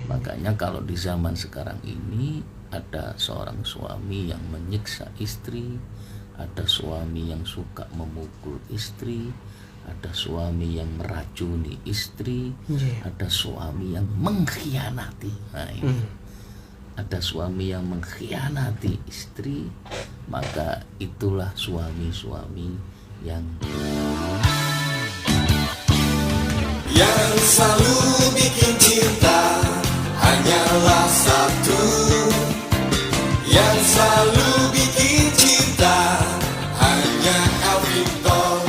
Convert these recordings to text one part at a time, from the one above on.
Makanya kalau di zaman sekarang ini ada seorang suami yang menyiksa istri, ada suami yang suka memukul istri, ada suami yang meracuni istri, ada suami yang mengkhianati. Nah, ini. Ada suami yang mengkhianati istri, maka itulah suami-suami yang selalu bikin cinta hanyalah satu, yang selalu bikin cinta hanya Alvito.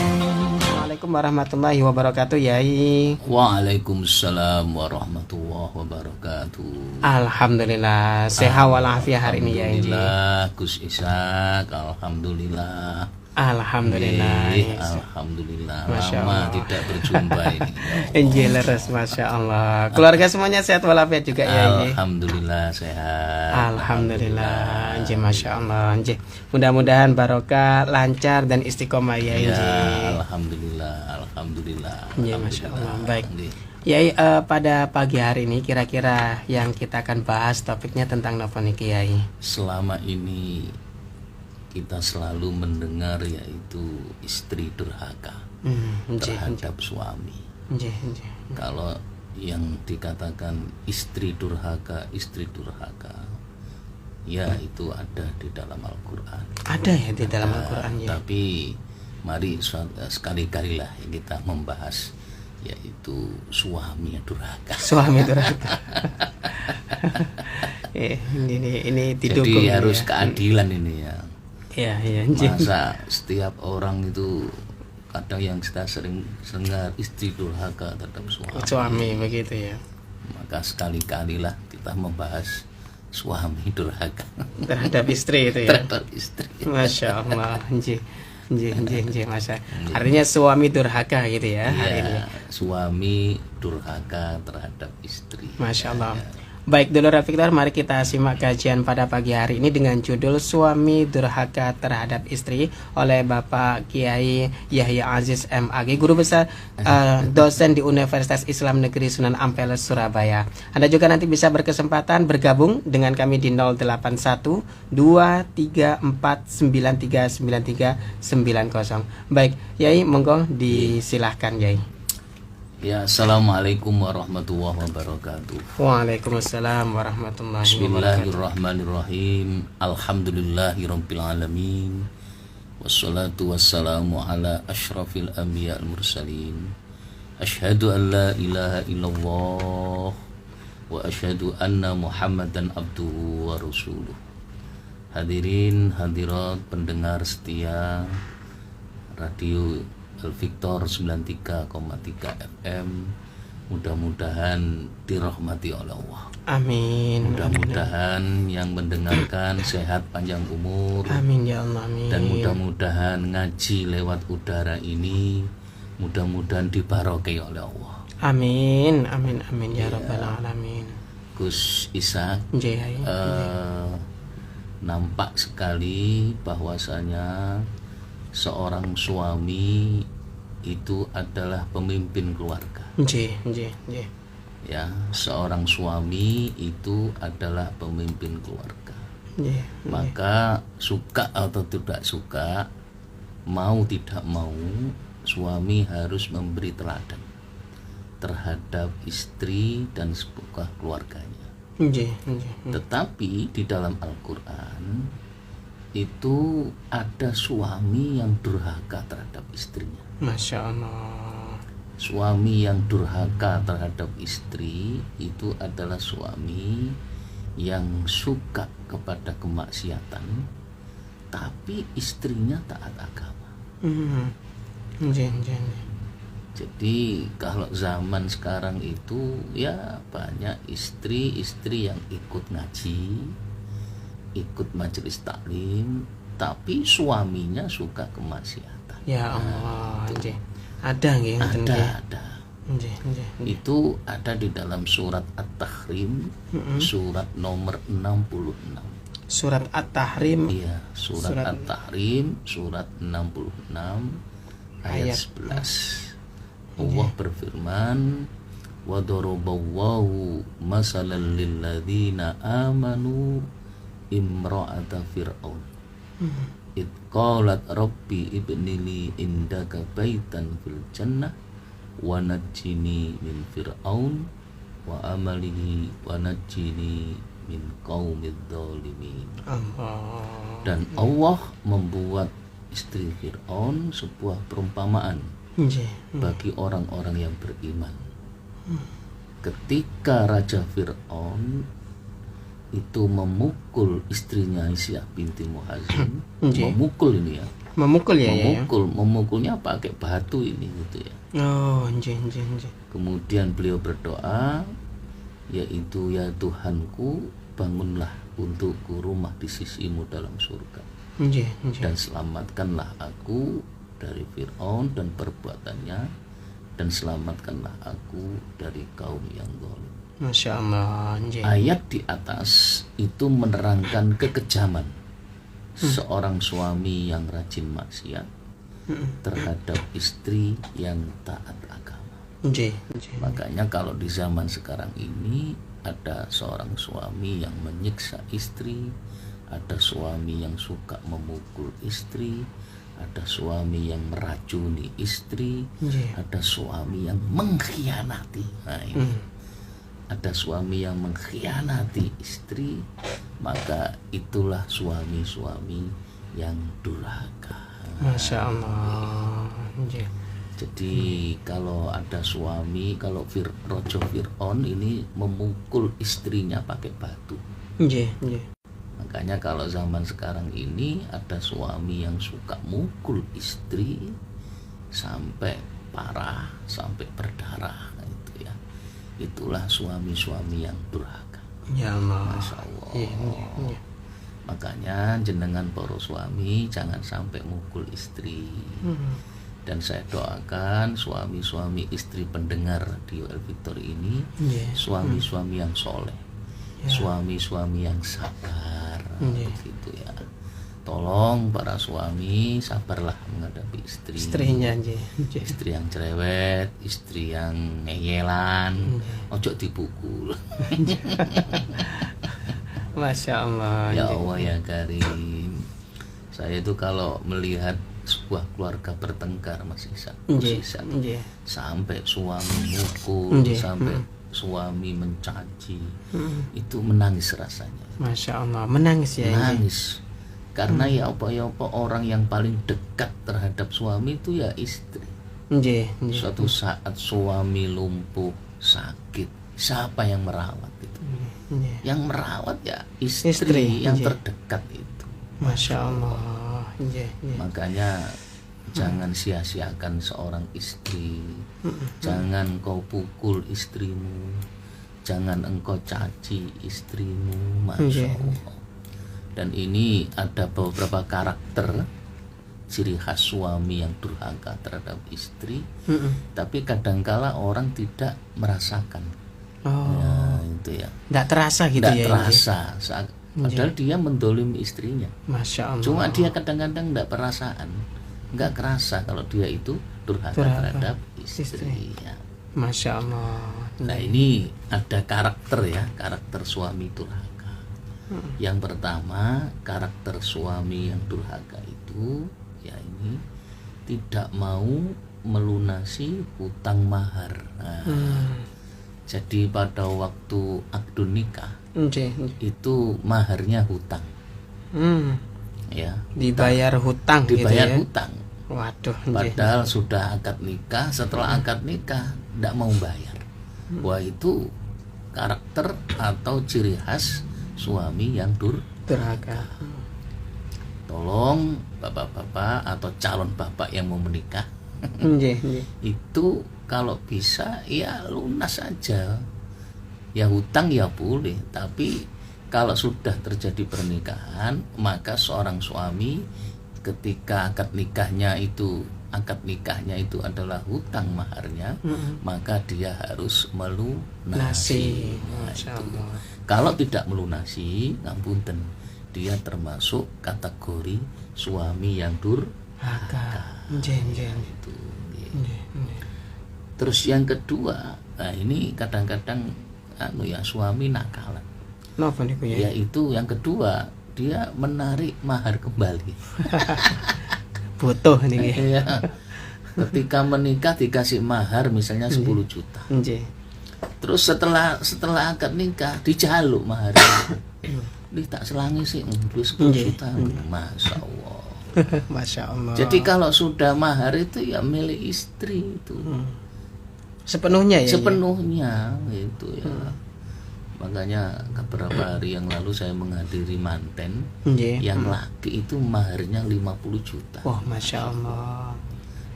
Assalamualaikum warahmatullahi wabarakatuh, Yai. Waalaikumsalam warahmatullahi wabarakatuh. Alhamdulillah sehat walafiat hari ini, Yai. Alhamdulillah Gus Ishak, alhamdulillah. Alhamdulillah. Alhamdulillah. Masya Lama Allah. tidak berjumpa ini. Leres, masya Allah. Keluarga semuanya sehat walafiat juga, Yai. Alhamdulillah sehat. Alhamdulillah, Nji, masya Allah, Nji. Mudah-mudahan barokah, lancar dan istiqomah, Yai. Ya, Nji. alhamdulillah, alhamdulillah. Nji, masya Allah. Baik. Nji. Yai, pada pagi hari ini kira-kira yang kita akan bahas topiknya tentang apa nih, Yai? Selama ini kita selalu mendengar yaitu istri durhaka Nji, terhadap suami. Nji. Kalau yang dikatakan istri durhaka, ya itu ada di dalam Al-Quran. Ada ya di dalam Al-Quran, ya. Tapi mari sekali-kalilah kita membahas yaitu suami durhaka. Suami durhaka. Ini didukung. Jadi harus ya. keadilan ini ya. Iya, Nji. Masa setiap orang itu kadang yang kita sering dengar istri durhaka terhadap Suami begitu ya. Maka sekali-kalilah kita membahas suami durhaka Terhadap istri itu ya. terhadap istri. Masya Allah, Nji, Masya. Artinya suami durhaka gitu ya hari ini. Ya, suami durhaka terhadap istri. Masya Allah. Baik, dulu Victor, mari kita simak kajian pada pagi hari ini dengan judul Suami Durhaka Terhadap Istri oleh Bapak Kiai Yahya Aziz MAG, Guru Besar dosen di Universitas Islam Negeri Sunan Ampel, Surabaya. Anda juga nanti bisa berkesempatan bergabung dengan kami di 081 234 9393 90. Baik, Yai, monggo disilahkan, Yai. Ya, assalamualaikum warahmatullahi wabarakatuh. Waalaikumsalam warahmatullahi wabarakatuh. Bismillahirrahmanirrahim. Alhamdulillahirabbil alamin. Wassalatu wassalamu ala asyrafil anbiya wal mursalin. Asyhadu an la ilaha illallah wa asyhadu anna Muhammadan abduhu wa rasuluh. Hadirin hadirat pendengar setia Radio Al-Victor 93,3 FM, mudah-mudahan dirahmati oleh Allah. Amin. Mudah-mudahan yang mendengarkan sehat panjang umur. Amin ya Allah, amin. Dan mudah-mudahan ngaji lewat udara ini mudah-mudahan dibarokai oleh Allah. Amin, amin, amin ya rabbal alamin. Gus Ishak, nampak sekali bahwasanya seorang suami itu adalah pemimpin keluarga. Ya, seorang suami itu adalah pemimpin keluarga. Maka suka atau tidak suka, mau tidak mau, suami harus memberi teladan terhadap istri dan sebuah keluarganya. Tetapi di dalam Al-Quran itu ada suami yang durhaka terhadap istrinya. Masya Allah. Suami yang durhaka terhadap istri itu adalah suami yang suka kepada kemaksiatan, tapi istrinya taat agama. Jadi kalau zaman sekarang itu ya banyak istri-istri yang ikut ngaji, ikut majelis taklim, tapi suaminya suka kemaksiatan. Ya Allah, ada nggih? Ada. Itu ada di dalam surat At-Tahrim, surat nomor 66. Surat At-Tahrim. Iya, surat At-Tahrim, surat 66 ayat 11. Allah berfirman, wa daraballahu masalan lil ladzina amanu imra'ata fir'aun id qalat rabbi ibnili indaka baitan fil jannah wa najjini min fir'aun wa amalihi wa najjini min qaumidz zalimin. Dan Allah membuat istri Fir'aun sebuah perumpamaan bagi orang-orang yang beriman. Ketika Raja Fir'aun itu memukul istrinya Aisyah binti Muhazin, memukul ini ya, memukulnya pakai batu ini gitu ya. Kemudian beliau berdoa, yaitu ya Tuhanku, bangunlah untukku rumah di sisimu dalam surga, dan selamatkanlah aku dari Fir'aun dan perbuatannya, dan selamatkanlah aku dari kaum yang zalim. Masya Allah. Ayat di atas itu menerangkan kekejaman seorang suami yang rajin maksiat terhadap istri yang taat agama. Makanya kalau di zaman sekarang ini ada seorang suami yang menyiksa istri, ada suami yang suka memukul istri, ada suami yang meracuni istri, ada suami yang mengkhianati. Nah, ini ada suami yang mengkhianati istri, maka itulah suami-suami yang durhaka. Masya Allah. Jadi kalau ada suami, kalau Raja Fir'aun ini memukul istrinya pakai batu. Makanya kalau zaman sekarang ini ada suami yang suka mukul istri sampai parah, sampai berdarah, itu ya. Itulah suami-suami yang durhaka. Ya Allah. Masya Allah. Makanya jenengan para suami jangan sampai mukul istri. Dan saya doakan suami-suami istri pendengar radio El Victor ini, suami-suami yang soleh, suami-suami yang sabar, begitu ya. Tolong para suami sabarlah menghadapi istrinya, istri yang cerewet, istri yang ngeyelan, ojo dipukul. Masya Allah. Ya Allah ya Karim, saya itu kalau melihat sebuah keluarga bertengkar masih sampai suami mukul, sampai suami mencaci, itu menangis rasanya. Masya Allah, menangis ya. Menangis. Karena ya apa orang yang paling dekat terhadap suami itu ya istri. Suatu saat suami lumpuh, sakit, siapa yang merawat itu? Yang merawat ya istri yang terdekat itu. Masya Allah. Makanya jangan sia-siakan seorang istri. Jangan kau pukul istrimu, jangan engkau caci istrimu. Masya Allah. Dan ini ada beberapa karakter ciri khas suami yang durhaka terhadap istri, tapi kadangkala orang tidak merasakan. Ya, itu ya. Tidak terasa gitu ya. Tidak terasa. Padahal dia mendolimi istrinya. Masya Allah. Cuma dia kadang-kadang tidak perasaan, nggak kerasa kalau dia itu durhaka terhadap istri. Ya. Masya Allah. Nah ini ada karakter ya, karakter suami durhaka. Yang pertama, karakter suami yang durhaka itu ya ini tidak mau melunasi hutang mahar. Nah, jadi pada waktu akdun nikah itu maharnya hutang. Ya, dibayar hutang gitu ya. Hutang. Waduh. Padahal sudah akad nikah, setelah akad nikah tidak mau bayar. Wah, itu karakter atau ciri khas suami yang durhaka. Tolong bapak-bapak atau calon bapak yang mau menikah, itu kalau bisa ya lunas saja. Ya hutang ya boleh, tapi kalau sudah terjadi pernikahan, maka seorang suami ketika akad nikahnya itu adalah hutang maharnya, maka dia harus melunasi. Nah, itu. Kalau tidak melunasi, ngapunten, dia termasuk kategori suami yang durhaka. Itu. Terus yang kedua, Nah, ini kadang-kadang suami nakalan. Napa niku ya? Yaitu yang kedua, dia menarik mahar kembali. Butuh niki. Iya. Ketika menikah dikasih mahar misalnya 10 juta. Nggih. Terus setelah akad nikah dijaluk mahar. Ini tak selangi sih, 10 juta. Masya Allah. Masya Allah. Jadi kalau sudah mahar itu ya milik istri itu. Sepenuhnya ya. Sepenuhnya itu ya. Makanya beberapa hari yang lalu saya menghadiri manten Nggih. yang laki itu maharnya 50 juta. Wah, Masya Allah.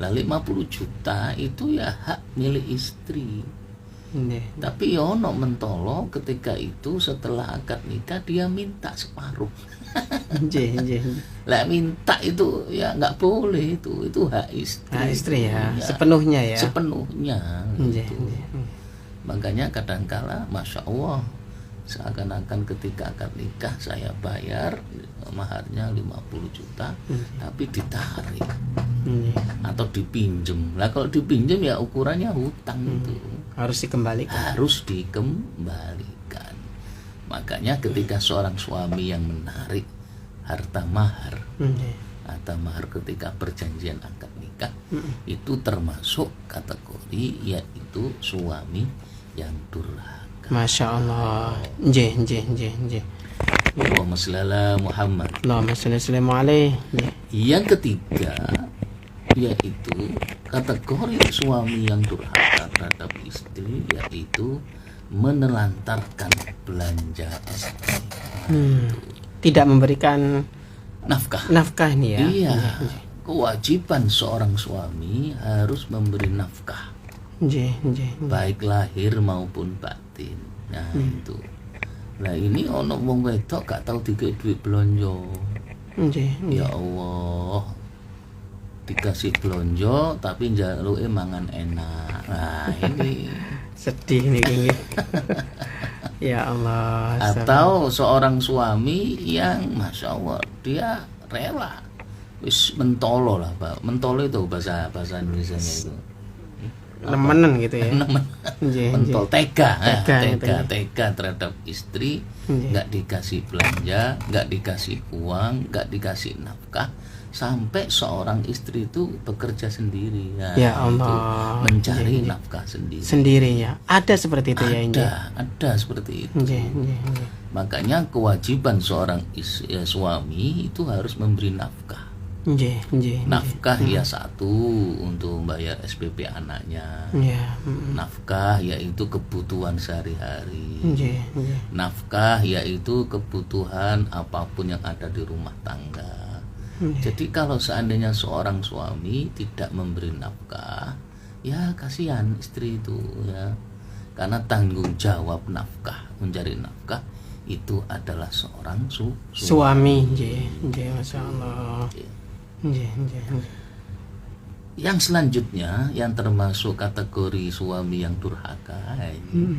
Lah 50 juta itu ya hak milik istri. Nggih. Tapi ono mentolo ketika itu setelah akad nikah dia minta separuh. Nggih. Lah minta itu ya nggak boleh, itu hak istri. Nah, istri ya. Ya, Sepenuhnya ya. sepenuhnya Nggih. gitu. Makanya kadangkala Masya Allah seakan-akan ketika akad nikah saya bayar maharnya 50 juta tapi ditarik atau dipinjem. Lah kalau dipinjem ya ukurannya hutang itu Harus dikembalikan. harus dikembalikan. Makanya ketika seorang suami yang menarik harta mahar Nggih. atau mahar ketika perjanjian akad nikah itu termasuk kategori yaitu suami yang durhaka. Masya Allah. Nggih. Allahumma shalli ala Muhammad. Allahumma sholli alaihi. Yang ketiga yaitu kategori suami yang durhaka terhadap istri yaitu menelantarkan belanja istri. Tidak memberikan Nafkah. nih ya. Iya. Kewajiban seorang suami harus memberi nafkah Nggih. baik lahir maupun batin. Nah itu. Nah ini ono wong wedok gak tahu dikei duit belanja. Nggih. Ya Allah, dikasih belanja tapi njaluke mangan enak. Nah ini. Sedih nih gini. Ya Allah. Atau seorang suami yang Masya Allah dia rela wis mentolo lah Pak. Mentolo itu bahasa Indonesianya itu. Nemenan gitu ya. Nggih. Mentol tega Tega. terhadap istri, nggak dikasih belanja, nggak dikasih uang, nggak dikasih nafkah, sampai seorang istri itu bekerja sendiri. Nah, Ya itu Allah. mencari nafkah sendiri. Sendirinya. Ada seperti itu ya ini. Ada seperti itu. Nggih. Makanya kewajiban seorang suami itu harus memberi nafkah. Nggih. Nafkah ya satu untuk membayar SPP anaknya. Ya. Nafkah yaitu kebutuhan sehari-hari. Nggih. Nafkah yaitu kebutuhan apapun yang ada di rumah tangga. Jadi kalau seandainya seorang suami tidak memberi nafkah, ya kasihan istri itu ya. Karena tanggung jawab nafkah, mencari nafkah itu adalah seorang Suami. Nggih. Masya Allah. Nggih. Yang selanjutnya yang termasuk kategori suami yang durhaka ini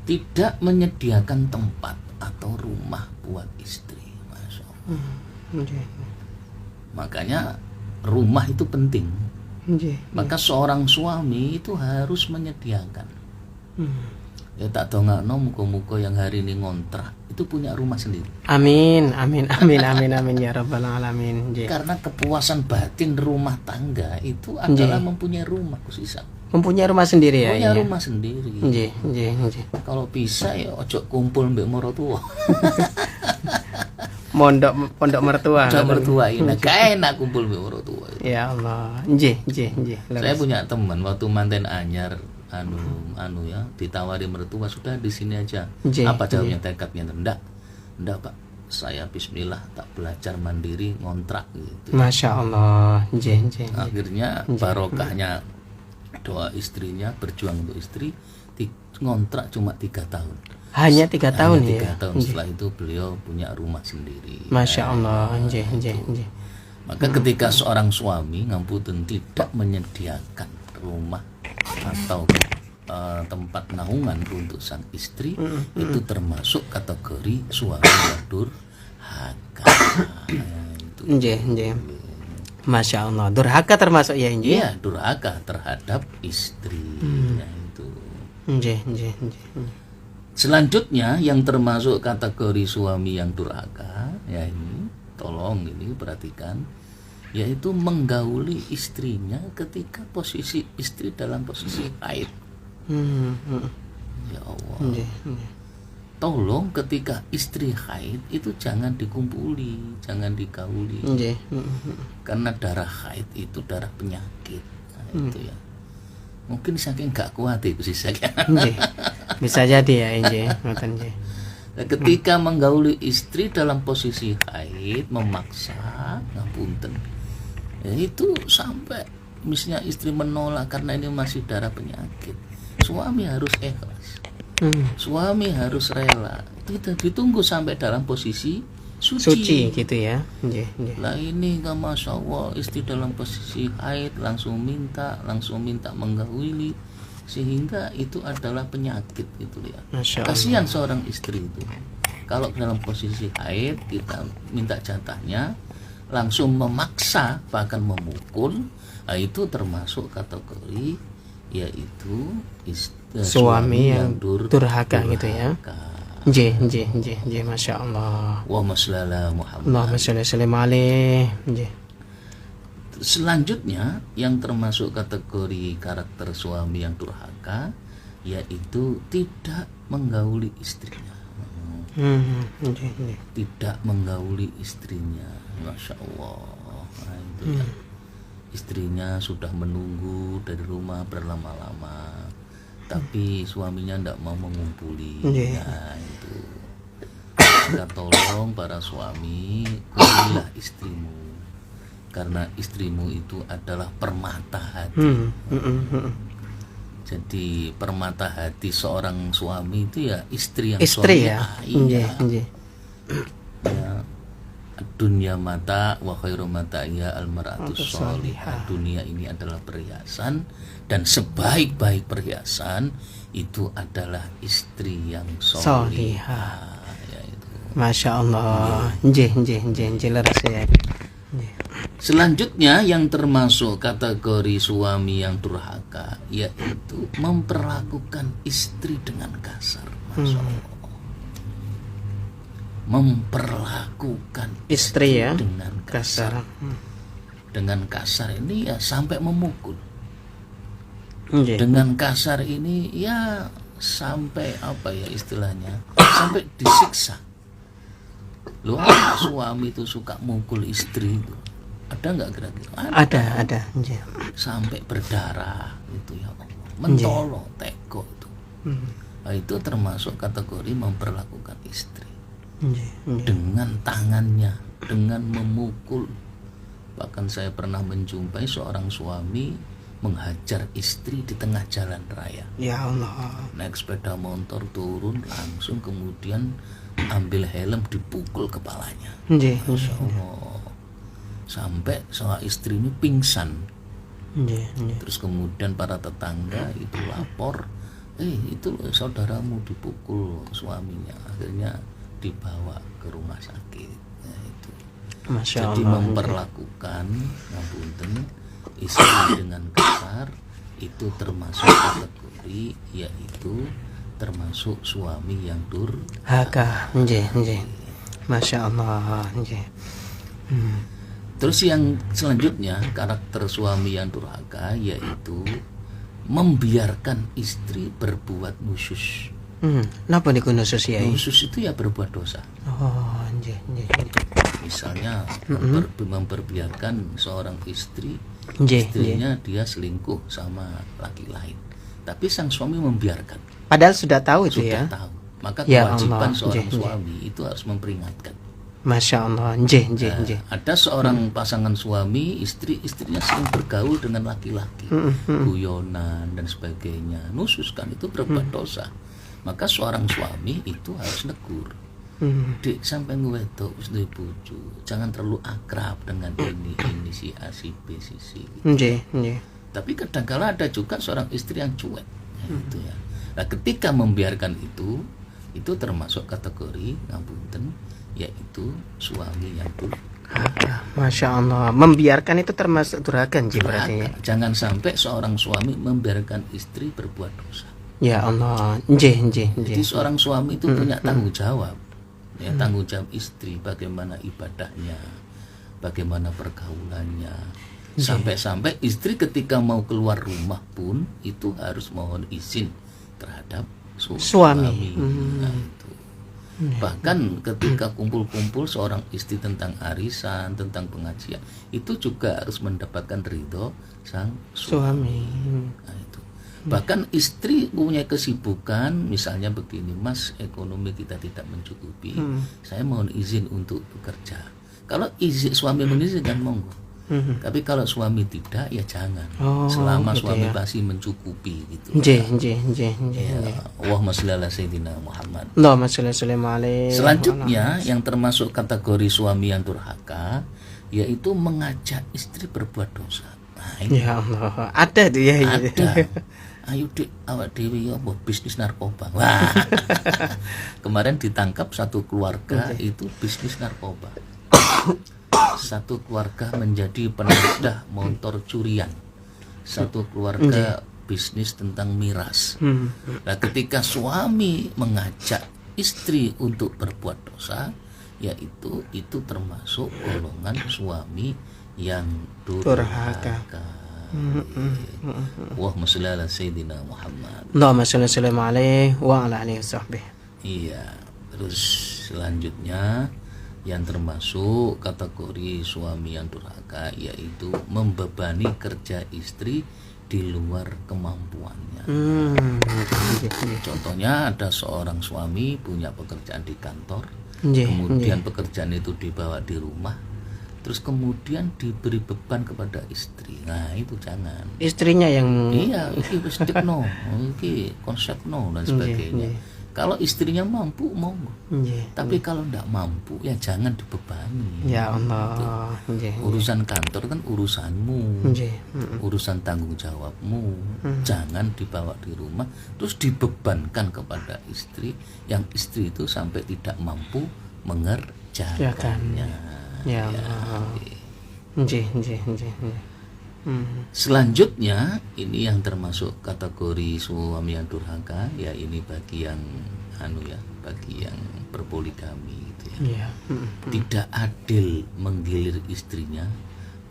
tidak menyediakan tempat atau rumah buat istri. Masya Allah. Nggih. Makanya rumah itu penting. Nggih. Maka seorang suami itu harus menyediakan. Ya tak dongakno muga-muga yang hari ini ngontrak itu punya rumah sendiri. Amin ya rabbal alamin. Nggih. Karena kepuasan batin rumah tangga itu adalah mempunyai rumah khusus. Mempunyai rumah sendiri ya. Punya Iya. rumah sendiri. Nggih. Kalau bisa ya ojo kumpul mbek maratuwa. Pondok mertua. Pondok mertua ini gak enak kumpul mbek maratuwa. Ya Allah. Nggih. Saya punya teman waktu manten anyar anu ya ditawari mertua sudah di sini aja. Apa jawabnya tekadnya? Enggak Pak, saya bismillah tak belajar mandiri ngontrak gitu. Masya Allah. Akhirnya barokahnya doa istrinya berjuang untuk istri ngontrak cuma 3 tahun. Hanya 3 tahun ya. 3 tahun setelah itu beliau punya rumah sendiri. Masya Allah. Maka ketika seorang suami ngampun tidak menyediakan rumah atau tempat naungan untuk sang istri itu termasuk kategori suami yang durhaka. Nggih. Masya Allah. Durhaka termasuk ya ini. Iya, durhaka terhadap istri. Ya, itu. Nggih, nggih, nggih. Selanjutnya yang termasuk kategori suami yang durhaka, ya ini tolong ini perhatikan, yaitu menggauli istrinya ketika posisi istri dalam posisi haid. Ya Allah. Nggih, nggih. Tolong ketika istri haid itu jangan dikumpuli, jangan digauli. Nggih. Karena darah haid itu darah penyakit. Nah, itu ya. Mungkin saking gak kuat itu sih saya. Nggih. Bisa jadi ya, nggih, ngoten nggih. Nah, ketika menggauli istri dalam posisi haid, memaksa, ngapunten. Ya, itu sampai misalnya istri menolak karena ini masih darah penyakit. Suami harus ikhlas. Suami harus rela. Tidak ditunggu sampai dalam posisi suci gitu ya. Nggih, nggih. Lah ini kan Masya Allah, istri dalam posisi haid langsung minta menggauli, sehingga itu adalah penyakit gitu ya. Masya Allah. Kasihan seorang istri itu. Kalau dalam posisi haid kita minta jatahnya, langsung memaksa bahkan memukul, nah itu termasuk kategori yaitu suami yang durhaka gitu ya. Durhaka. Nggih, Masya Allah. Wa maslala Muhammad. Allahumma sholli sallim alaihi. Nggih. Selanjutnya yang termasuk kategori karakter suami yang durhaka yaitu tidak menggauli istrinya. Nggih. Tidak menggauli istrinya. Masya Allah. Nah, itu ya. Istrinya sudah menunggu dari rumah berlama-lama, tapi suaminya tidak mau mengumpuli. Nah, itu. Kita tolong para suami, kumpullah istrimu, karena istrimu itu adalah permata hati. Jadi permata hati seorang suami itu ya istri yang istri ya. Iya. Nggih. Ya. Dunia mata wa khairu mata'iha al-mar'atus sholihah. Dunia ini adalah perhiasan, dan sebaik-baik perhiasan itu adalah istri yang sholihah. Ya, itu. Masya Allah. Nggih, leres ya. Selanjutnya yang termasuk kategori suami yang durhaka yaitu memperlakukan istri dengan kasar. Masya Allah. Memperlakukan Istri ya dengan kasar. Dengan kasar ini ya sampai memukul. Nggih. Dengan kasar ini ya sampai apa ya istilahnya? Sampai disiksa. Loh, suami itu suka mukul istri itu. Ada nggak kira-kira? Ada. Nggih. Sampai berdarah itu ya Allah. Mentolo, teko itu. Nah, itu termasuk kategori memperlakukan istri. Dengan tangannya, dengan memukul. Bahkan saya pernah menjumpai seorang suami menghajar istri di tengah jalan raya. Ya Allah. Naik sepeda motor turun langsung, kemudian ambil helm dipukul kepalanya. Nggih. Masya Allah. Sampai seorang istri ini pingsan. Nggih. Terus kemudian para tetangga itu lapor, itu loh saudaramu dipukul suaminya. Akhirnya dibawa ke rumah sakit. Nah, itu. Masya Jadi Allah. memperlakukan ngapunten istri dengan kasar itu termasuk kategori yaitu termasuk suami yang durhaka. Nggih. Masya Allah. Nggih. Terus yang selanjutnya karakter suami yang durhaka yaitu membiarkan istri berbuat nusyus. Napa niku nusus ya? Nusyus itu ya berbuat dosa. Oh, nggih. Misalnya memperbiarkan seorang istri, Nggih. istrinya dia selingkuh sama laki lain, tapi sang suami membiarkan. Padahal sudah tahu itu Sudah ya. tahu. Maka Ya kewajiban Allah, seorang nggih. suami itu harus memperingatkan. Masya Allah. Nggih. Ada seorang pasangan suami, istrinya sering bergaul dengan laki-laki, guyonan dan sebagainya. Nusus kan itu berbuat dosa. Maka seorang suami itu harus negur. Dek, sampai ngewedok wis duwe bojo, jangan terlalu akrab dengan ini si A, si B, si C. Nggih. Tapi kadang-kala ada juga seorang istri yang cuek. Itu ya. Nah, ketika membiarkan itu termasuk kategori ngapunten yaitu suami yang durhaka. Masya Allah. Membiarkan itu termasuk durhaka berarti ya. Jangan sampai seorang suami membiarkan istri berbuat dosa. Ya Allah. Nggih, nggih, Jadi nggih. seorang suami itu punya tanggung jawab, ya tanggung jawab istri, bagaimana ibadahnya, bagaimana pergaulannya, sampai-sampai istri ketika mau keluar rumah pun itu harus mohon izin terhadap suami. Nah, itu. Bahkan ketika kumpul-kumpul seorang istri tentang arisan, tentang pengajian, itu juga harus mendapatkan ridho sang Suami. Nah, itu. Bahkan istri punya kesibukan, misalnya begini, Mas, ekonomi kita tidak mencukupi, saya mohon izin untuk bekerja. Kalau suami mengizinkan monggo, tapi kalau suami tidak ya jangan. Selama gitu suami ya. masih mencukupi gitu. Nggih, nggih, nggih, nggih. Ya, Allahumma sholli ala sayyidina Muhammad. Allahumma sholli alaihi. Selanjutnya yang termasuk kategori suami yang durhaka yaitu mengajak istri berbuat dosa. Nah, ini Ya Allah, ada tuh ya. ada. Ayo dik, awak dewi ya buat bisnis narkoba. Wah. Kemarin ditangkap satu keluarga itu bisnis narkoba. Satu keluarga menjadi penadah motor curian. Satu keluarga bisnis tentang miras. Nah, ketika suami mengajak istri untuk berbuat dosa, yaitu itu termasuk golongan suami yang durhaka. Allahumma sholli ala sayyidina Muhammad. Allahumma sholli alaihi wa ala alihi wasahbihi. Iya, terus selanjutnya yang termasuk kategori suami yang durhaka yaitu membebani kerja istri di luar kemampuannya. Contohnya ada seorang suami punya pekerjaan di kantor, kemudian pekerjaan itu dibawa di rumah, terus kemudian diberi beban kepada istri. Nah, itu jangan. Istrinya yang Iya, iki wis no, iki konsep no dan sebagainya. Kalau istrinya mampu monggo. Tapi kalau tidak mampu ya jangan dibebani. Ya Allah. Urusan kantor kan urusanmu. Urusan tanggung jawabmu. Jangan dibawa di rumah terus dibebankan kepada istri yang istri itu sampai tidak mampu mengerjakannya. Ya Allah. Selanjutnya ini yang termasuk kategori suami yang durhaka, ya ini bagi yang bagi yang berpoligami gitu ya. Tidak adil menggilir istrinya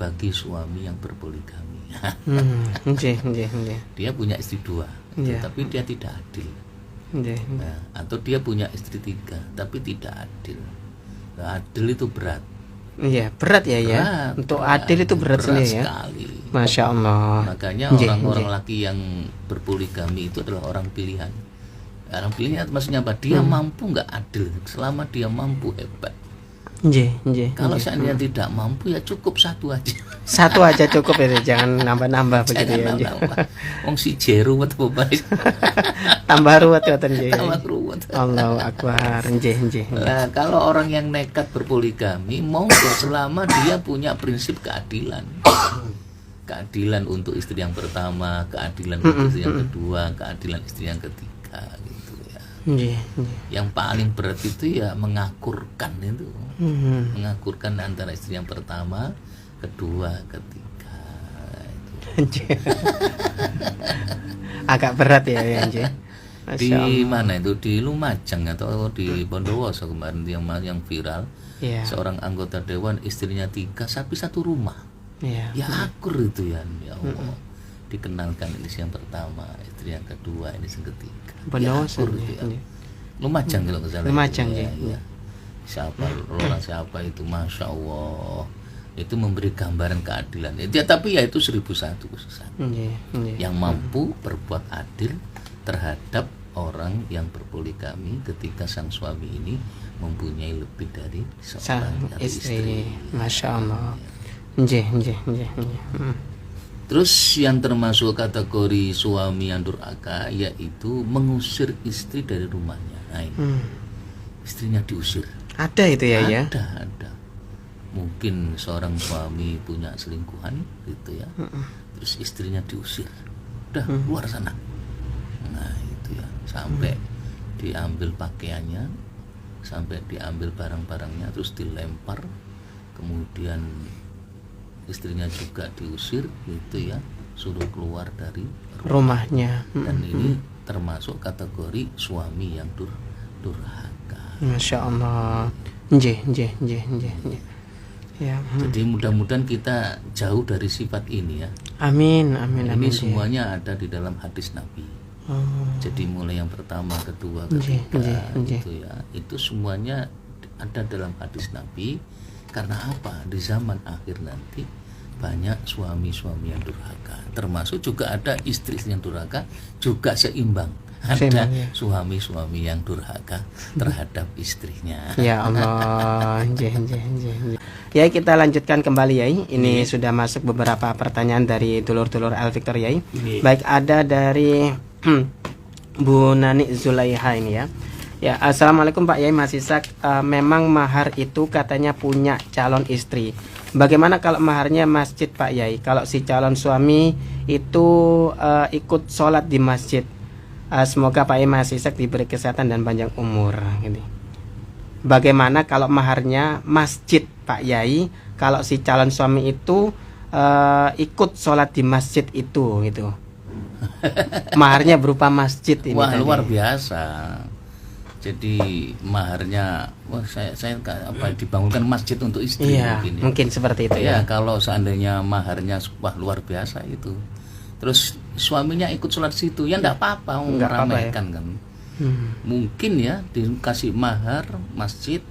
bagi suami yang berpoligami. Dia punya istri 2, tapi dia tidak adil. Nah, atau dia punya istri 3 tapi tidak adil. Nah, adil itu berat. Iya, berat ya. Untuk adil itu berat sekali ya. Masya Allah. Makanya orang-orang laki yang berpoligami itu adalah orang pilihan. Orang pilihan maksudnya apa? Dia mampu nggak adil. Selama dia mampu hebat. Kalau seandainya tidak mampu ya cukup 1 aja. 1 aja cukup ya, jangan nambah-nambah begitu ya. Wong si ruwet bobas. Tambah ruwet ngoten Tambah ruwet. Allahu akbar. Nah, kalau orang yang nekat berpoligami monggo selama dia punya prinsip keadilan. Keadilan untuk istri yang pertama, keadilan untuk istri yang kedua, keadilan istri yang ketiga gitu ya. Yang paling berat itu ya mengakurkan itu. Mengakurkan antara istri yang pertama, kedua, ketiga itu. Agak berat ya Di mana itu, di Lumajang atau di Bondowoso kemarin yang viral. Seorang anggota dewan istrinya 3 tapi 1 rumah. Ya akur itu ya Allah. Dikenalkan ini yang pertama, istri yang kedua, ini yang ketiga. Bondowoso ya. Lumajang kalau nggak salah. Lumajang ya. Siapa itu, Masya Allah, itu memberi gambaran keadilan. Tapi ya itu 1001 khususan. Yang mampu berbuat adil terhadap orang yang berpoligami ketika sang suami ini mempunyai lebih dari seorang istri. Masya Allah. Terus yang termasuk kategori suami yang durhaka yaitu mengusir istri dari rumahnya. Nah, istrinya diusir. Ada itu ya. Ada. Mungkin seorang suami punya selingkuhan gitu ya. Terus istrinya diusir. Udah keluar sana. Nah, itu ya. Sampai diambil pakaiannya, sampai diambil barang-barangnya terus dilempar. Kemudian istrinya juga diusir gitu ya, suruh keluar dari rumahnya. Dan ini termasuk kategori suami yang durhaka. Masya Allah. Nggih. Ya. Jadi mudah-mudahan kita jauh dari sifat ini ya. Amin. Ini semuanya ada di dalam hadis Nabi. Jadi mulai yang pertama, kedua, ketiga gitu ya. Itu semuanya ada dalam hadis Nabi. Karena apa? Di zaman akhir nanti banyak suami-suami yang durhaka. Termasuk juga ada istri yang durhaka, juga seimbang. Ada suami-suami yang durhaka terhadap istrinya. Ya Allah. Ya, kita lanjutkan kembali ya. Ini sudah masuk beberapa pertanyaan dari dulur-dulur Al Victor ya. Baik, ada dari Bu Nani Zulaiha ini ya. Ya, assalamualaikum Pak Yai Mas Ishak. Memang mahar itu katanya punya calon istri. Bagaimana kalau maharnya masjid Pak Yai? Kalau si calon suami itu ikut sholat di masjid. Semoga Pak Yai Mas Ishak diberi kesehatan dan panjang umur. Gitu. Bagaimana kalau maharnya masjid Pak Yai? Kalau si calon suami itu ikut sholat di masjid itu, gitu. Maharnya berupa masjid ini. Wah, luar biasa. Jadi maharnya, wah saya dibangunkan masjid untuk istri. Iya, mungkin seperti itu ya. Kalau seandainya maharnya wah luar biasa itu. Terus suaminya ikut sholat situ, ya enggak apa-apa, meramaikan kan. Mungkin ya dikasih mahar masjid,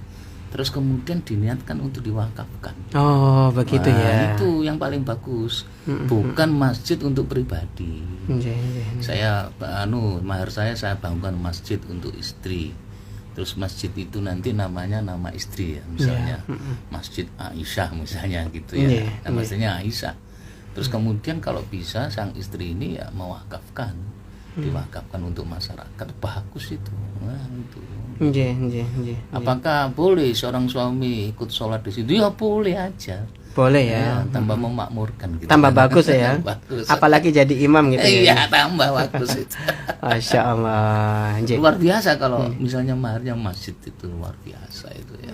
terus kemudian diniatkan untuk diwakafkan. Oh, begitu ya. Itu yang paling bagus. Bukan masjid untuk pribadi. Saya mahar saya bangunkan masjid untuk istri. Terus masjid itu nanti namanya nama istri ya, misalnya Masjid Aisyah misalnya gitu ya. Maksudnya Aisyah. Terus kemudian kalau bisa sang istri ini ya mewakafkan, diwakafkan untuk masyarakat, bagus itu. Nah, itu. Apakah boleh seorang suami ikut sholat di situ? Ya boleh aja. Boleh ya. Tambah memakmurkan gitu. Tambah bagus ya. Bagus. Apalagi jadi imam gitu ya. Iya, tambah bagus itu. Masya Allah. Luar biasa kalau misalnya maharnya masjid itu luar biasa itu ya.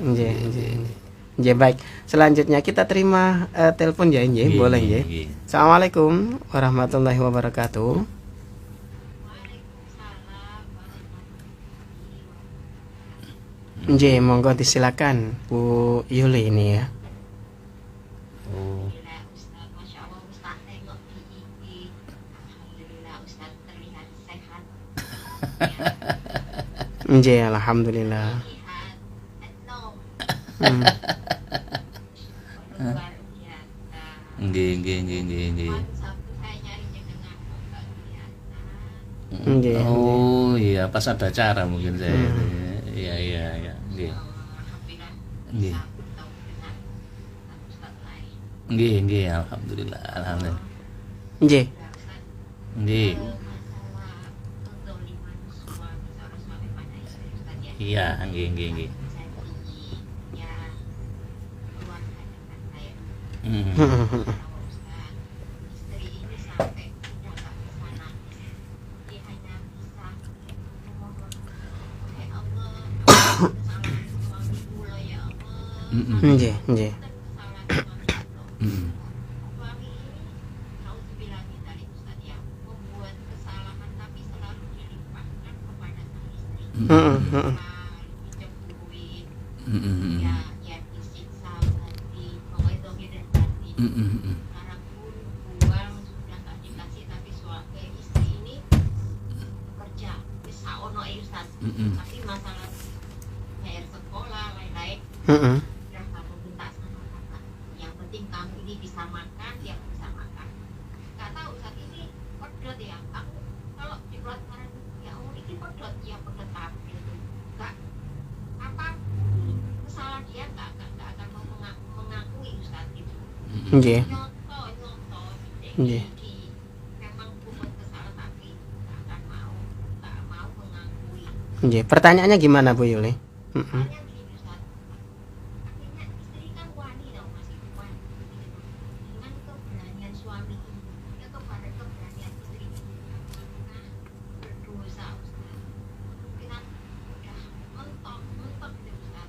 Baik. Selanjutnya kita terima telepon ya, boleh ya. Assalamualaikum warahmatullahi wabarakatuh. Monggo disilakan Bu Yuli ini ya. Alhamdulillah. Oh iya, pas ada acara mungkin saya. Iya. Nggih, alhamdulillah. Nggih. Iya, nggih. Nggih. Tapi masalah bayar sekolah lain-lain udah kamu minta sama kakak. Yang penting kamu ini bisa makan, dia bisa makan. Gak tahu saat ini pedot ya. Aku kalau di luar sekarang ya ini pedot tapi itu gak apapun kesalahan dia gak akan mau mengakui Ustaz itu. Nyoto memang bukan kesalahan tapi gak mau mengakui. Pertanyaannya gimana Bu Yuli?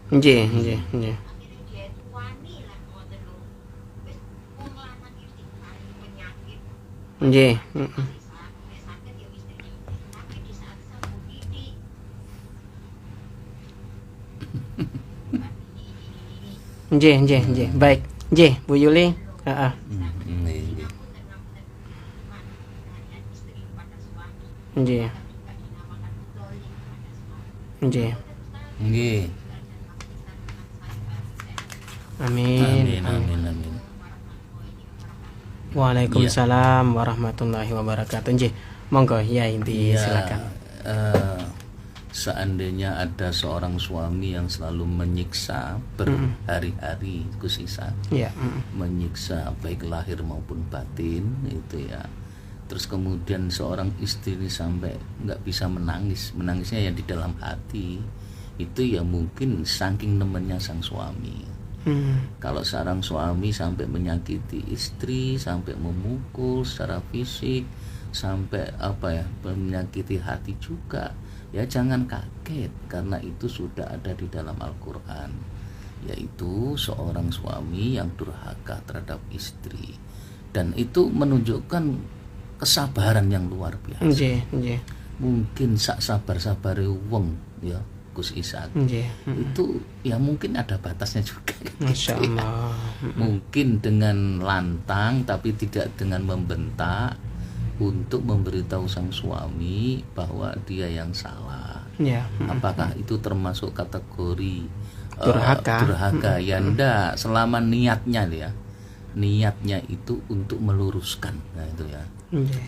Nggih. Nggih. Nggih. Baik. Nggih, Bu Yuli. Heeh. Nggih. Nggih. Nggih. Nggih. Amin. Amin. Waalaikumsalam warahmatullahi wabarakatuh. Nggih. Monggo ya inti silakan. Seandainya ada seorang suami yang selalu menyiksa berhari-hari, Gus Isa, Iya. menyiksa baik lahir maupun batin, itu ya. Terus kemudian seorang istri ini sampai nggak bisa menangisnya ya di dalam hati, itu ya mungkin saking nemennya sang suami. Kalau seorang suami sampai menyakiti istri, sampai memukul secara fisik, sampai menyakiti hati juga, ya jangan kaget, karena itu sudah ada di dalam Al-Quran, yaitu seorang suami yang durhaka terhadap istri, dan itu menunjukkan kesabaran yang luar biasa. Nggih. Mungkin sak sabar-sabare wong ya Gus Ishak, itu ya mungkin ada batasnya juga. Masya Allah. Mungkin dengan lantang tapi tidak dengan membentak, untuk memberitahu sang suami bahwa dia yang salah. Ya. Apakah itu termasuk kategori durhaka? Ya enggak, selama niatnya itu untuk meluruskan. Nah itu ya.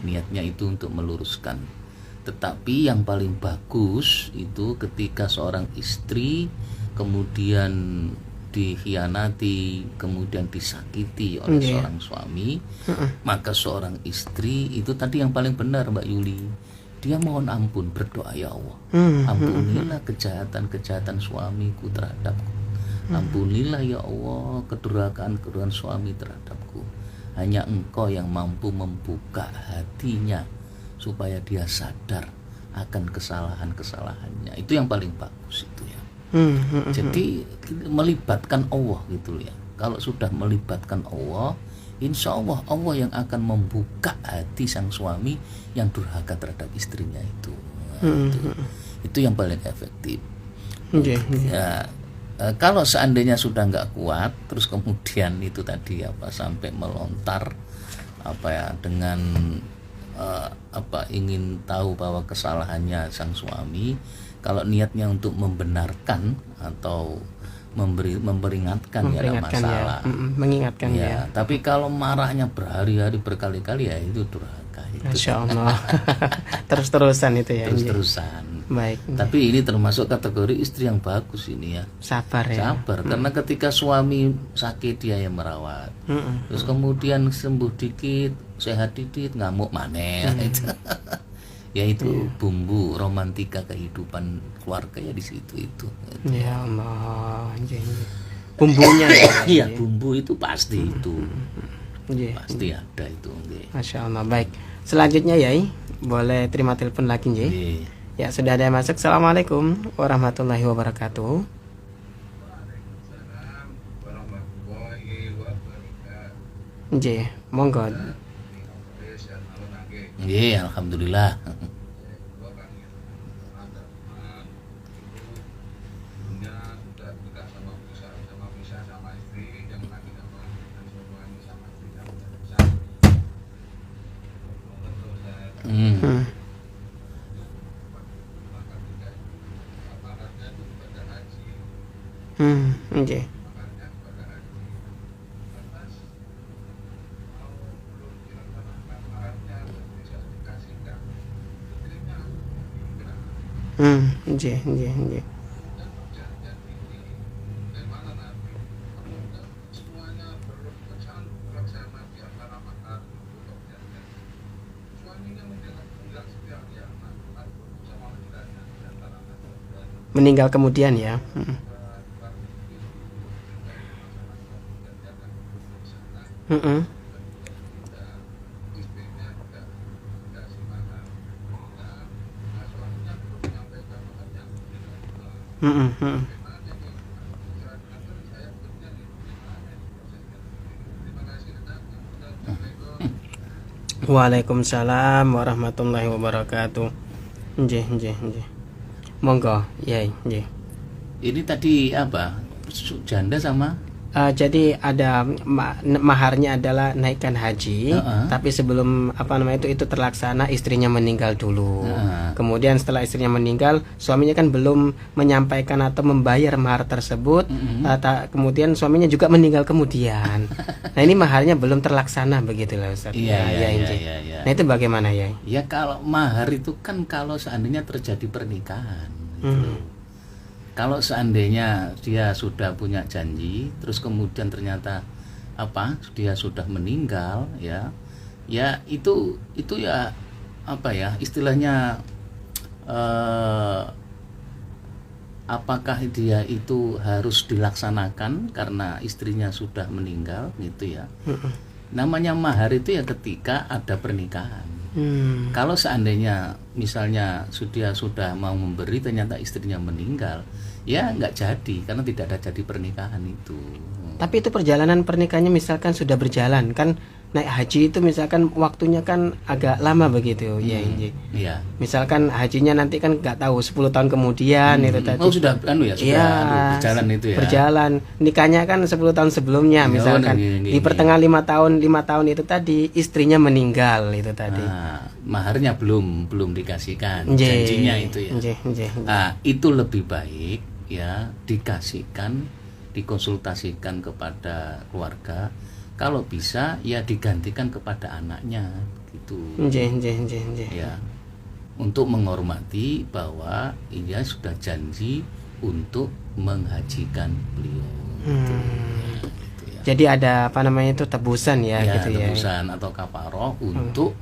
Niatnya itu untuk meluruskan. Tetapi yang paling bagus itu ketika seorang istri kemudian dikhianati, kemudian disakiti oleh seorang suami, maka seorang istri itu tadi yang paling benar, Mbak Yuli, dia mohon ampun, berdoa, ya Allah, ampunilah kejahatan suamiku terhadapku, ampunilah ya Allah kedurhakaan suami terhadapku. Hanya Engkau yang mampu membuka hatinya supaya dia sadar akan kesalahannya. Itu yang paling bagus itu ya. Jadi melibatkan Allah gitu ya. Kalau sudah melibatkan Allah, insya Allah Allah yang akan membuka hati sang suami yang durhaka terhadap istrinya itu. Itu yang paling efektif. Ya, kalau seandainya sudah nggak kuat, terus kemudian itu tadi sampai melontar dengan ingin tahu bahwa kesalahannya sang suami. Kalau niatnya untuk membenarkan atau memperingatkan ya ada masalah, mengingatkan ya. Tapi kalau marahnya berhari-hari berkali-kali ya itu durhaka itu. Masya Allah. Terus-terusan itu ya. Terus-terusan. Baik. Tapi ini termasuk kategori istri yang bagus ini ya. Sabar ya. Sabar, karena ketika suami sakit dia yang merawat. Terus kemudian sembuh dikit, sehat dikit, ngamuk maneh itu. Ya itu bumbu romantika kehidupan keluarga ya di situ itu. Ya Allah, bumbunya ya. Bumbu itu pasti itu. Pasti ada itu. Masya Allah. Baik. Selanjutnya Yai, boleh terima telepon lagi nggih? Ya, sudah ada yang masuk. Assalamualaikum warahmatullahi wabarakatuh. Nggih, monggo. Iya, alhamdulillah. Nggih. Nggih. Meninggal kemudian ya. Waalaikumsalam warahmatullahi wabarakatuh. Nggih. Monggo, Yai, nggih. Ini tadi janda sama Jadi ada maharnya adalah naikkan haji, tapi sebelum itu terlaksana istrinya meninggal dulu. Kemudian setelah istrinya meninggal, suaminya kan belum menyampaikan atau membayar mahar tersebut. Kemudian suaminya juga meninggal kemudian. Nah ini maharnya belum terlaksana begitu lah Ustaz. Iya. Nah itu bagaimana ya? Ya kalau mahar itu kan kalau seandainya terjadi pernikahan. Kalau seandainya dia sudah punya janji, terus kemudian ternyata dia sudah meninggal, ya itu ya istilahnya apakah dia itu harus dilaksanakan karena istrinya sudah meninggal gitu ya. Namanya mahar itu ya ketika ada pernikahan. Kalau seandainya misalnya dia sudah mau memberi ternyata istrinya meninggal, ya nggak jadi karena tidak ada jadi pernikahan itu. Tapi itu perjalanan pernikahannya misalkan sudah berjalan kan, naik haji itu misalkan waktunya kan agak lama begitu. Iya. Misalkan hajinya nanti kan nggak tahu 10 tahun kemudian itu tadi. Oh sudah berjalan itu ya. Berjalan. Nikahnya kan 10 tahun sebelumnya misalkan. Di pertengahan 5 tahun itu tadi istrinya meninggal itu tadi. Maharnya belum dikasihkan. Janjinya itu ya. Nah, itu lebih baik ya dikonsultasikan kepada keluarga. Kalau bisa ya digantikan kepada anaknya gitu. Ya. Untuk menghormati bahwa ia sudah janji untuk menghajikan beliau. Gitu ya. Jadi ada tebusan ya gitu ya. Tebusan atau kafaroh untuk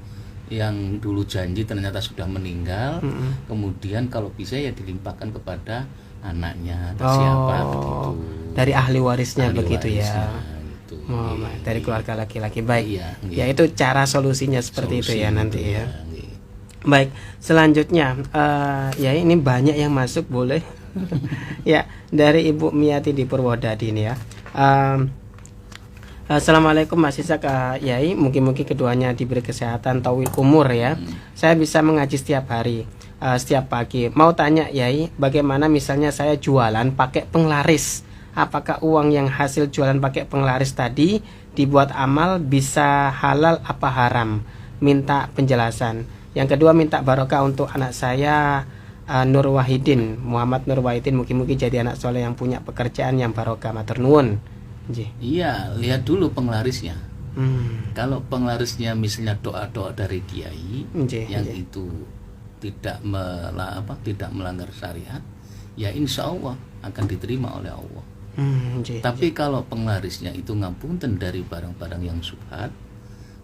yang dulu janji ternyata sudah meninggal. Kemudian kalau bisa ya dilimpahkan kepada anaknya atau siapa begitu. Dari ahli warisnya begitu warisnya, ya. Gitu. Dari keluarga laki-laki. Baik. Ya itu cara solusinya seperti itu ya nanti ya. Baik, selanjutnya ini banyak yang masuk boleh. Ya, dari Ibu Miati di Purwodadi ini ya. Assalamualaikum Mas Ishak, Yai, mungkin keduanya diberi kesehatan tauil umur ya. Saya bisa mengaji setiap hari, setiap pagi. Mau tanya Yai, bagaimana misalnya saya jualan pakai penglaris? Apakah uang yang hasil jualan pakai penglaris tadi dibuat amal bisa halal apa haram? Minta penjelasan. Yang kedua minta barokah untuk anak saya Nur Wahidin, Muhammad Nur Wahidin, mungkin jadi anak soleh yang punya pekerjaan yang barokah. Matur nuwun. Iya, lihat dulu penglarisnya. Kalau penglarisnya misalnya doa-doa dari kiai yang itu tidak melanggar syariat, ya insya Allah akan diterima oleh Allah. Tapi kalau penglarisnya itu ngapunten dari barang-barang yang subhat,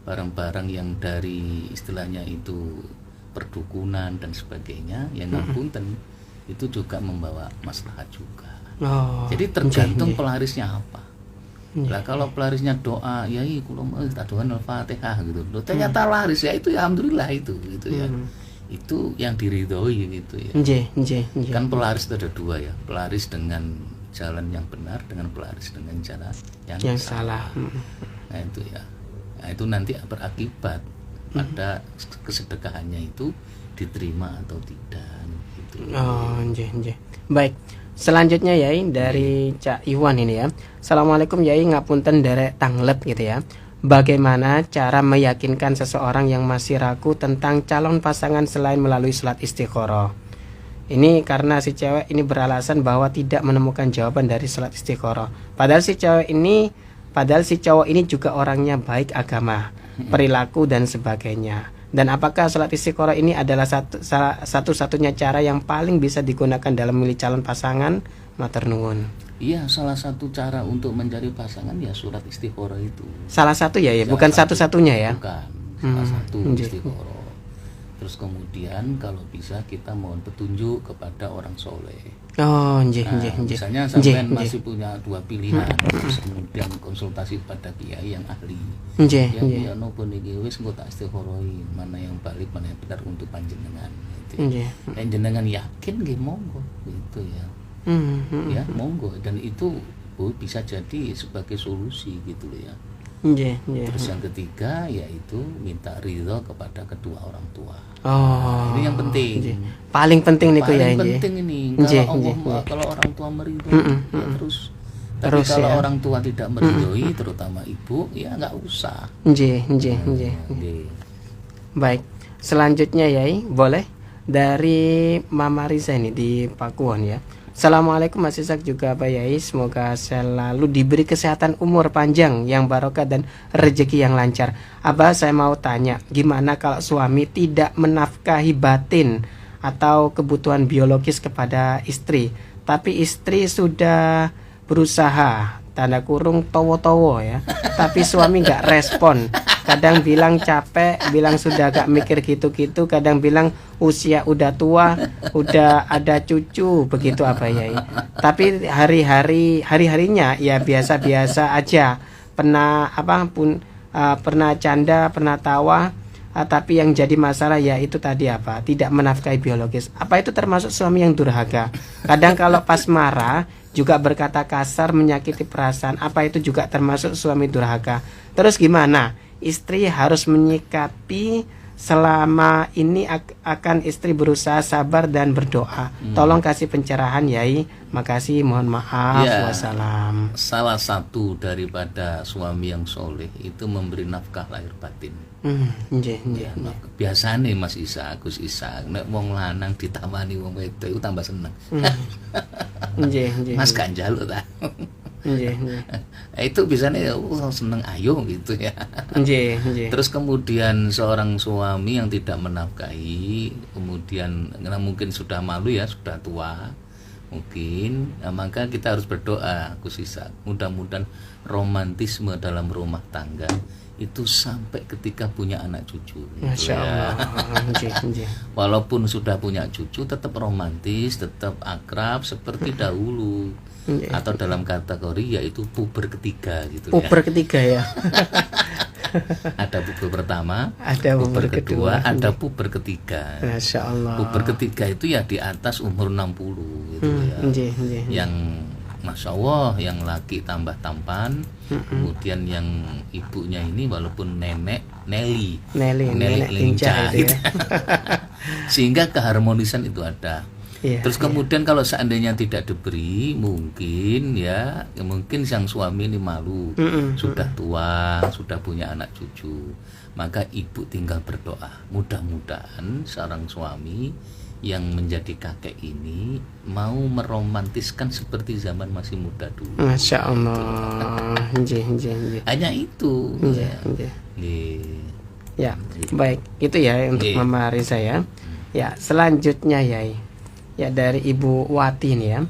barang-barang yang dari istilahnya itu perdukunan dan sebagainya, yang ngapunten itu juga membawa maslahat juga. Jadi tergantung pelarisnya apa. Lah kalau pelarisnya doa, yai kula tadoan Al-Fatihah gitu. Ternyata laris ya itu ya alhamdulillah itu gitu ya. Itu yang diridhoi gitu ya. Kan pelaris itu ada dua ya, pelaris dengan jalan yang benar dengan pelaris dengan cara yang salah. Nah itu ya. Nah itu nanti berakibat pada kesedekahannya itu diterima atau tidak gitu. Baik. Selanjutnya Yai dari Cak Iwan ini ya. Assalamualaikum Yai, ngapunten derek tanglet gitu ya. Bagaimana cara meyakinkan seseorang yang masih ragu tentang calon pasangan selain melalui salat istikharah? Ini karena si cewek ini beralasan bahwa tidak menemukan jawaban dari salat istikharah. Padahal si cowok ini juga orangnya baik agama, perilaku dan sebagainya. Dan apakah salat istikharah ini adalah satu-satunya cara yang paling bisa digunakan dalam memilih calon pasangan? Matur nuwun. Iya, salah satu cara untuk mencari pasangan ya surat istikharah itu. Salah satu ya, bukan satu-satunya ya. Bukan, salah satu istikharah. Terus kemudian kalau bisa kita mohon petunjuk kepada orang soleh. Misalnya sampean masih punya dua pilihan, terus kemudian konsultasi pada kiai yang ahli. Ya nopo niki wis engko tak istikharoi, mana yang balik, mana yang benar untuk panjenengan gitu. Panjenengan yakin nggih monggo gitu ya. Ya monggo, dan itu bisa jadi sebagai solusi gitu loh ya. Terus yang ketiga yaitu minta ridho kepada kedua orang tua. Ini yang penting. Paling penting nih ya. Paling penting ini. Kalau orang tua meridho, ya terus Tapi Terus kalau ya. orang tua tidak meridhoi, terutama ibu, ya nggak usah. Nggih. Nggih. Baik. Selanjutnya Yai, boleh dari Mama Risa ini di Pakuwon ya. Assalamualaikum Mas Ishak juga Pak Yai. Semoga selalu diberi kesehatan umur panjang yang barokah dan rezeki yang lancar. Abah, saya mau tanya, gimana kalau suami tidak menafkahi batin atau kebutuhan biologis kepada istri, tapi istri sudah berusaha, tanda kurung towo-towo ya, tapi suami nggak respon. Kadang bilang capek, bilang sudah gak mikir gitu-gitu, kadang bilang usia udah tua, udah ada cucu, begitu apa Yai. Tapi hari-harinya ya biasa-biasa aja. Pernah pernah canda, pernah tawa, tapi yang jadi masalah ya itu tadi apa? Tidak menafkahi biologis. Apa itu termasuk suami yang durhaka? Kadang kalau pas marah juga berkata kasar, menyakiti perasaan. Apa itu juga termasuk suami durhaka? Terus gimana? Istri harus menyikapi selama ini akan istri berusaha sabar dan berdoa. Tolong kasih pencerahan Yai. Makasih, mohon maaf. Ya, Wassalam. salah satu daripada suami yang soleh itu memberi nafkah lahir batin. Nggih. Ya, biasanya Mas Gus Isa, nek wong lanang ditamani wong wedok itu tambah seneng. Nggih. Mas gak njaluk ta. Nggih. Itu biasanya seneng ayo gitu ya. Nggih. Terus kemudian seorang suami yang tidak menafkahi, kemudian karena mungkin sudah malu ya, sudah tua mungkin, nah, maka kita harus berdoa Gus Isa, mudah-mudahan romantisme dalam rumah tangga itu sampai ketika punya anak cucu. Masya Allah. Nggih. Walaupun sudah punya cucu tetap romantis, tetap akrab seperti dahulu. Atau dalam kategori yaitu puber ketiga gitu. Puber ketiga ya. Ada puber pertama, Ada puber kedua, kedua, ada puber ketiga. Masya Allah. Puber ketiga itu ya di atas umur 60 gitu ya. Nggih. Yang Masya Allah, yang laki tambah tampan, kemudian yang ibunya ini walaupun nenek Nelly lincah itu ya. Sehingga keharmonisan itu ada. Iya, Terus kemudian kalau seandainya tidak diberi, mungkin sang suami ini malu, sudah tua, sudah punya anak cucu, maka ibu tinggal berdoa, mudah-mudahan seorang suami yang menjadi kakek ini mau meromantiskan seperti zaman masih muda dulu. Masya Allah. Nggih. Hanya itu. Nggih. Ya, baik. Itu ya untuk Mama Risa ya. Ya, selanjutnya Yai. Ya, dari Ibu Wati nih ya.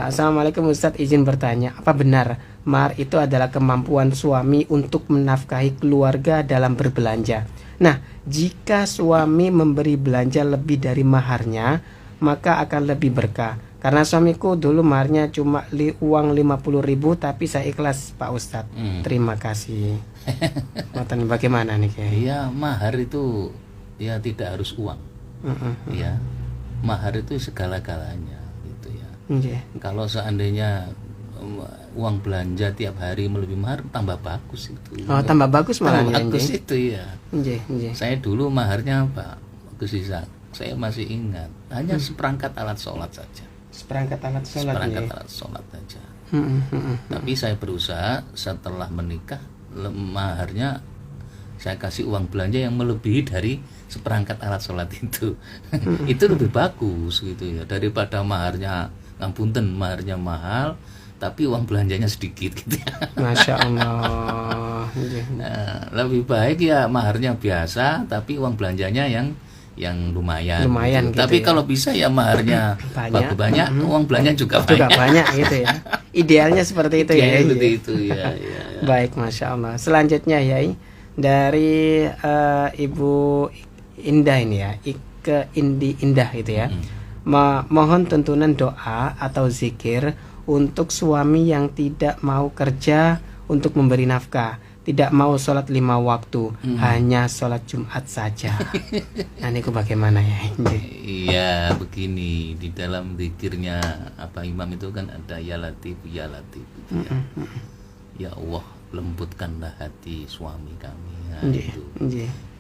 Assalamualaikum Ustadz, izin bertanya, apa benar mahar itu adalah kemampuan suami untuk menafkahi keluarga dalam berbelanja? Nah, jika suami memberi belanja lebih dari maharnya, maka akan lebih berkah. Karena suamiku dulu maharnya cuma uang 50.000, tapi saya ikhlas Pak Ustadz. Terima kasih. Bagaimana nih Kiai? Ya, mahar itu ya tidak harus uang. Ya. Mahar itu segala-galanya gitu ya. Kalau seandainya uang belanja tiap hari melebihi mahar, tambah bagus itu. Oh, tambah bagus malah. Bagus itu ya. Nggih. Saya dulu maharnya apa? Gus Isa, saya masih ingat, hanya seperangkat alat sholat saja. Seperangkat alat sholat. Alat sholat saja. Tapi saya berusaha setelah menikah, maharnya saya kasih uang belanja yang melebihi dari seperangkat alat sholat itu. Itu lebih bagus gitu ya, daripada maharnya maharnya mahal tapi uang belanjanya sedikit gitu ya. Masya Allah. Nah, lebih baik ya maharnya biasa tapi uang belanjanya yang lumayan gitu. Tapi ya. Kalau bisa ya maharnya banyak, uang belanja juga banyak gitu ya. Idealnya seperti itu ya. Seperti itu ya. Baik, Masya Allah. Selanjutnya Yai, dari Ibu Indah ini ya, Ike Indah gitu ya. Mohon tuntunan doa atau zikir untuk suami yang tidak mau kerja untuk memberi nafkah, tidak mau sholat 5 waktu, hanya sholat Jumat saja. Nah, ini bagaimana ya? Iya, begini, di dalam zikirnya imam itu kan ada ya Latif gitu ya. Ya Allah, lembutkanlah hati suami kami. Nah, itu.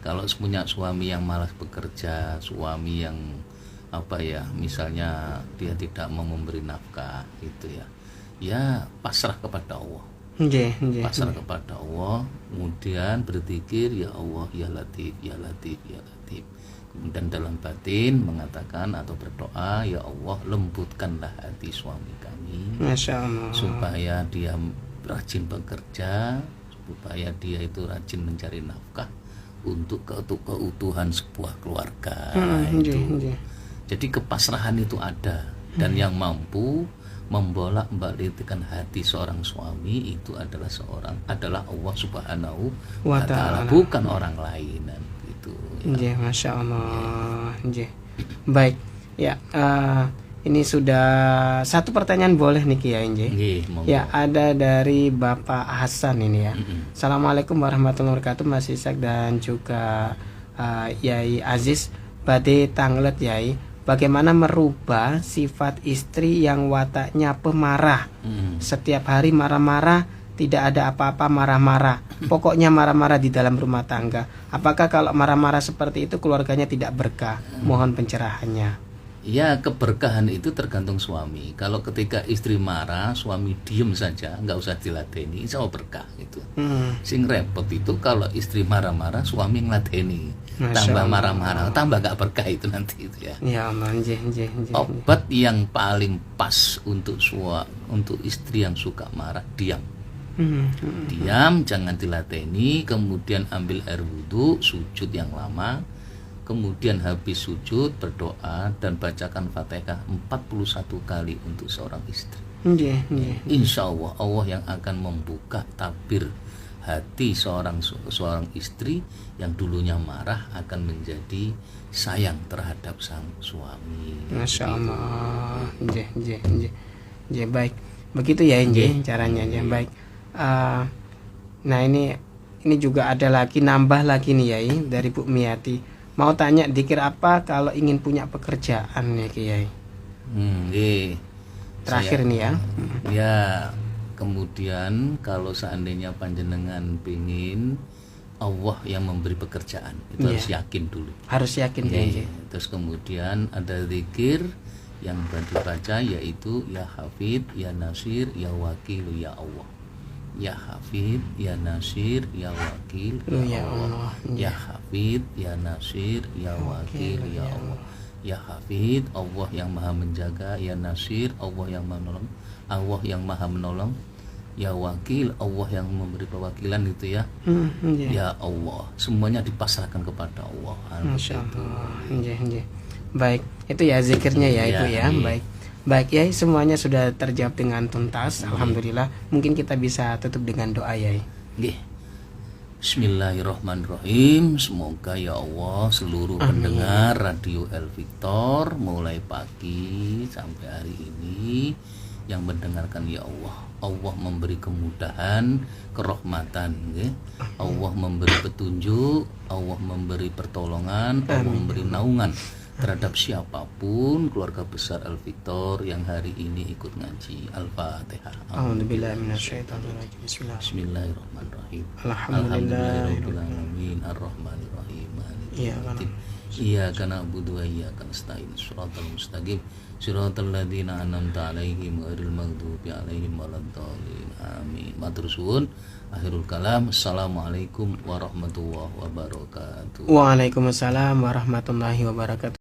Kalau punya suami yang malas bekerja, suami yang misalnya dia tidak mau memberi nafkah gitu ya, ya pasrah kepada Allah. Nggih, nggih. Pasrah kepada Allah, kemudian berzikir ya Allah ya Latif ya Latif ya Latif. Kemudian dalam batin mengatakan atau berdoa, ya Allah lembutkanlah hati suami kami Masya Allah. supaya dia rajin bekerja, supaya dia itu rajin mencari nafkah untuk keutuhan sebuah keluarga. Nggih, Itu. nggih. Jadi kepasrahan itu ada, dan yang mampu membolak-balikkan hati seorang suami itu adalah Allah Subhanahu wa Ta'ala, bukan orang lain gitu. Nggih, Masya Allah. Nggih. Baik. Ya, ini sudah satu pertanyaan boleh nih Kiai nggih. Nggih, monggo. Ya, ada dari Bapak Hasan ini ya. Assalamualaikum warahmatullahi wabarakatuh Mas Ishak dan juga Yai Aziz. Badhe tanglet Yai. Bagaimana merubah sifat istri yang wataknya pemarah? Setiap hari marah-marah, tidak ada apa-apa marah-marah. Pokoknya marah-marah di dalam rumah tangga. Apakah kalau marah-marah seperti itu keluarganya tidak berkah? Mohon pencerahannya. Ya, keberkahan itu tergantung suami. Kalau ketika istri marah, suami diem saja, nggak usah diladeni, insya Allah berkah gitu. Sing repot itu kalau istri marah-marah, suami ngeladeni, tambah marah-marah, tambah nggak berkah itu nanti itu ya. Ya Allah, Obat yang paling pas untuk istri yang suka marah, diam. Diam, jangan diladeni, kemudian ambil air wudhu, sujud yang lama. Kemudian habis sujud berdoa dan bacakan Fatihah 41 kali untuk seorang istri. Insya Allah Allah yang akan membuka tabir hati seorang istri yang dulunya marah akan menjadi sayang terhadap sang suami. Masya Allah. Baik. Begitu ya caranya baik. Nah ini juga ada lagi nambah lagi nih Yai dari Bu Miati. Mau tanya dikir apa kalau ingin punya pekerjaan ya Kiai? Terakhir nih ya. Ya, kemudian kalau seandainya panjenengan pingin Allah yang memberi pekerjaan, itu harus yakin dulu. Harus yakin ya. Terus kemudian ada zikir yang dibaca yaitu ya Hafid, ya Nasir, ya Wakil, ya Allah. Ya Hafid, ya Nasir, ya Wakil, ya Allah. Ya Hafid, ya Nasir, ya Wakil, ya Allah. Ya Hafid, Allah yang maha menjaga. Ya Nasir, Allah yang maha menolong. Allah yang maha menolong. Ya Wakil, Allah yang memberi perwakilan itu ya. Ya Allah, semuanya dipasrahkan kepada Allah. Masya Allah. Baik, itu ya zikirnya ya Ibu ya. Baik ya, semuanya sudah terjawab dengan tuntas. Alhamdulillah. Mungkin kita bisa tutup dengan doa ya. Bismillahirrahmanirrahim. Semoga ya Allah seluruh pendengar Radio El Victor mulai pagi sampai hari ini yang mendengarkan ya Allah memberi kemudahan, kerahmatan, Allah memberi petunjuk, Allah memberi pertolongan, Allah memberi naungan terhadap siapapun keluarga besar El Victor yang hari ini ikut ngaji. Al-Fatihah. Bismillahirrahmanirrahim. Alhamdulillahirabbil alamin arrahmanir rahim. Iyyaka na'budu wa iyyaka nasta'in. Shiratal mustaqim. Shiratal ladzina an'amta 'alaihim ghairil maghdubi 'alaihim waladdallin. Amin. Matur suwun. Akhirul kalam. Assalamualaikum warahmatullahi wabarakatuh. Waalaikumsalam warahmatullahi wabarakatuh.